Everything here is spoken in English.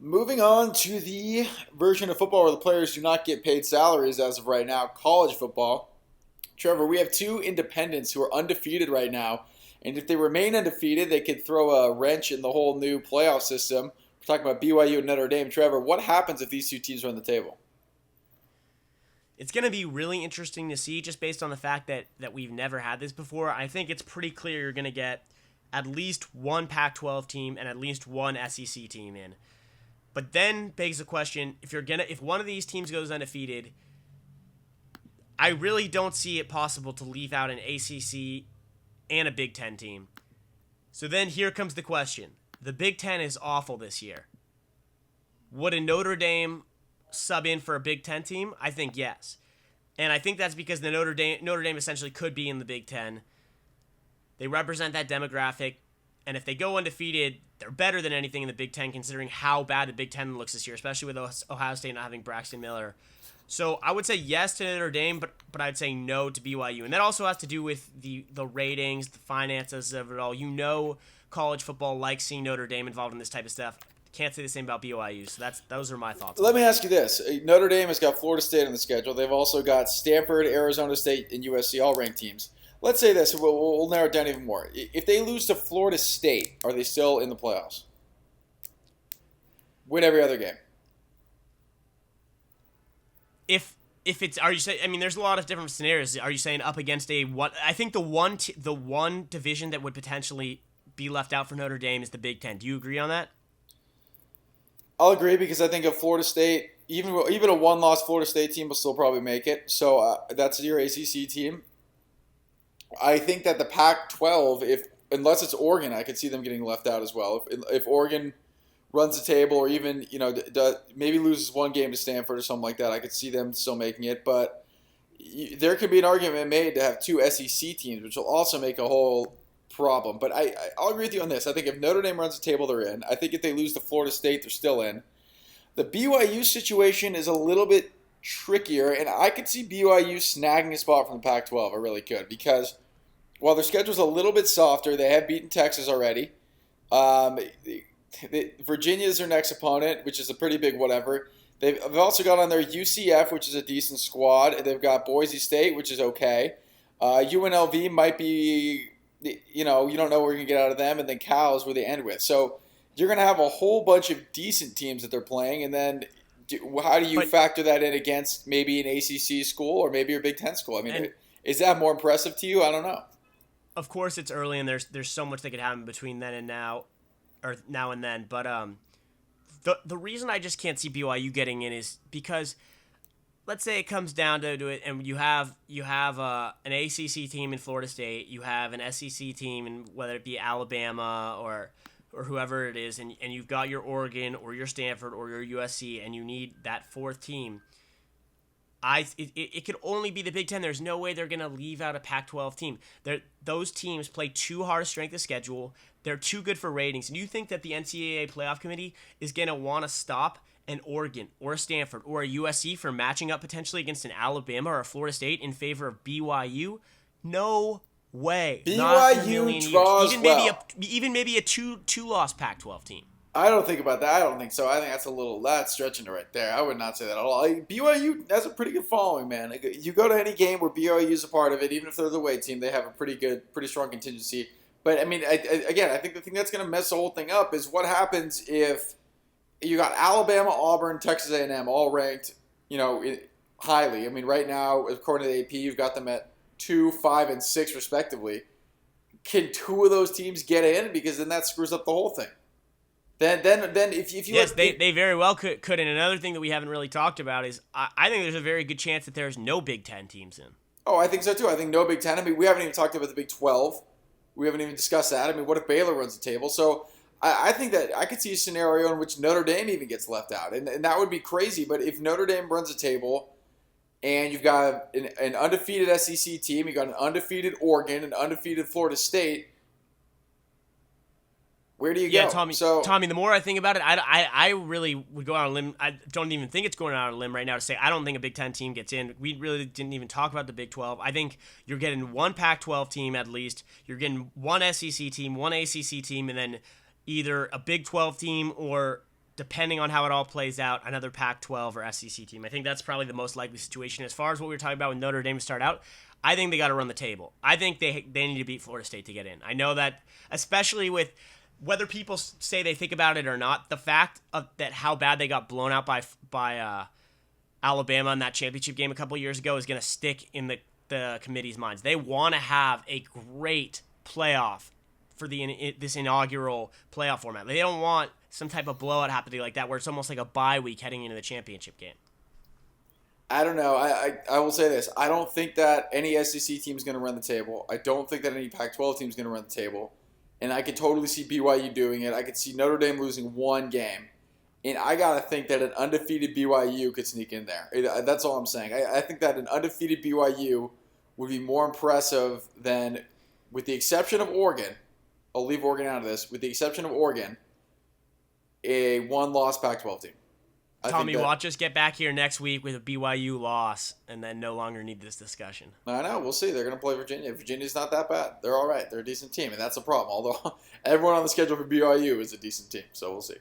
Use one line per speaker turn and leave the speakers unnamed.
Moving on to the version of football where the players do not get paid salaries as of right now, college football. Trevor, we have two independents who are undefeated right now, and if they remain undefeated, they could throw a wrench in the whole new playoff system. We're talking about BYU and Notre Dame. Trevor, what happens if these two teams are on the table?
It's going to be really interesting to see just based on the fact that we've never had this before. I think it's pretty clear you're going to get at least one Pac-12 team and at least one SEC team in. But then begs the question, if one of these teams goes undefeated, I really don't see it possible to leave out an ACC and a Big Ten team. So then here comes the question. The Big Ten is awful this year. Would a Notre Dame sub in for a Big Ten team? I think yes. And I think that's because the Notre Dame essentially could be in the Big Ten. They represent that demographic. And if they go undefeated, they're better than anything in the Big Ten, considering how bad the Big Ten looks this year, especially with Ohio State not having Braxton Miller. So I would say yes to Notre Dame, but I'd say no to BYU. And that also has to do with the ratings, the finances of it all. College football likes seeing Notre Dame involved in this type of stuff. Can't say the same about BYU. So those are my thoughts.
Let me ask you this. Notre Dame has got Florida State on the schedule. They've also got Stanford, Arizona State, and USC, all ranked teams. Let's say this. We'll narrow it down even more. If they lose to Florida State, are they still in the playoffs? Win every other game.
If it's, are you saying? I mean, there's a lot of different scenarios. Are you saying up against a what? I think the one division that would potentially be left out for Notre Dame is the Big Ten. Do you agree on that?
I'll agree because I think of Florida State, even a one-loss Florida State team will still probably make it. So that's your ACC team. I think that the Pac-12, unless it's Oregon, I could see them getting left out as well. If Oregon runs the table, or even maybe loses one game to Stanford or something like that, I could see them still making it. But there could be an argument made to have two SEC teams, which will also make a whole problem. But I'll agree with you on this. I think if Notre Dame runs the table, they're in. I think if they lose to Florida State, they're still in. The BYU situation is a little bit trickier, and I could see BYU snagging a spot from the Pac-12. I really could, because while their schedule's a little bit softer, they have beaten Texas already. Virginia's their next opponent, which is a pretty big whatever. They've also got on their UCF, which is a decent squad. They've got Boise State, which is okay. UNLV might be, you don't know where you're going to get out of them, and then Cal is where they end with. So you're going to have a whole bunch of decent teams that they're playing, and then how do you factor that in against maybe an ACC school or maybe your Big Ten school? I mean, is that more impressive to you? I don't know.
Of course, it's early, and there's so much that could happen between then and now, or now and then. But the reason I just can't see BYU getting in is because, let's say it comes down to it, and you have an ACC team in Florida State, you have an SEC team, and whether it be Alabama or whoever it is, and you've got your Oregon or your Stanford or your USC, and you need that fourth team. It could only be the Big Ten. There's no way they're going to leave out a Pac-12 team. Those teams play too hard a strength of schedule. They're too good for ratings. And you think that the NCAA playoff committee is going to want to stop an Oregon or a Stanford or a USC from matching up potentially against an Alabama or a Florida State in favor of BYU? No way.
BYU draws
even maybe a two-loss Pac-12 team.
I don't think about that. I don't think so. I think that's stretching it right there. I would not say that at all. BYU has a pretty good following, man. You go to any game where BYU is a part of it, even if they're the away team, they have a pretty strong contingency. But I mean, again, I think the thing that's going to mess the whole thing up is what happens if you got Alabama, Auburn, Texas A&M all ranked, highly. I mean, right now, according to the AP, you've got them at 2, 5, and 6 respectively. Can two of those teams get in? Because then that screws up the whole thing. Then if you
yes, they very well could. And another thing that we haven't really talked about is I think there's a very good chance that there's no Big Ten teams in.
Oh, I think so too. I think no Big Ten. I mean, we haven't even talked about the Big 12. We haven't even discussed that. I mean, what if Baylor runs the table? So I think that I could see a scenario in which Notre Dame even gets left out, and that would be crazy. But if Notre Dame runs the table, and you've got an undefeated SEC team, you've got an undefeated Oregon, an undefeated Florida State. Where do you go?
Tommy, the more I think about it, I really would go out on a limb. I don't even think it's going out on a limb right now to say I don't think a Big Ten team gets in. We really didn't even talk about the Big 12. I think you're getting one Pac-12 team at least. You're getting one SEC team, one ACC team, and then either a Big 12 team or depending on how it all plays out, another Pac-12 or SEC team. I think that's probably the most likely situation. As far as what we were talking about with Notre Dame to start out, I think they got to run the table. I think they need to beat Florida State to get in. I know that, especially with whether people say they think about it or not, the fact that how bad they got blown out by Alabama in that championship game a couple years ago is going to stick in the committee's minds. They want to have a great playoff for this inaugural playoff format. They don't want some type of blowout happening like that where it's almost like a bye week heading into the championship game.
I don't know. I will say this. I don't think that any SEC team is going to run the table. I don't think that any Pac-12 team is going to run the table. And I could totally see BYU doing it. I could see Notre Dame losing one game. And I got to think that an undefeated BYU could sneak in there. That's all I'm saying. I think that an undefeated BYU would be more impressive than, with the exception of Oregon, I'll leave Oregon out of this, with the exception of Oregon, a one-loss Pac-12 team.
Tommy, watch us get back here next week with a BYU loss and then no longer need this discussion.
I know. We'll see. They're going to play Virginia. Virginia's not that bad. They're all right. They're a decent team, and that's a problem. Although everyone on the schedule for BYU is a decent team, so we'll see.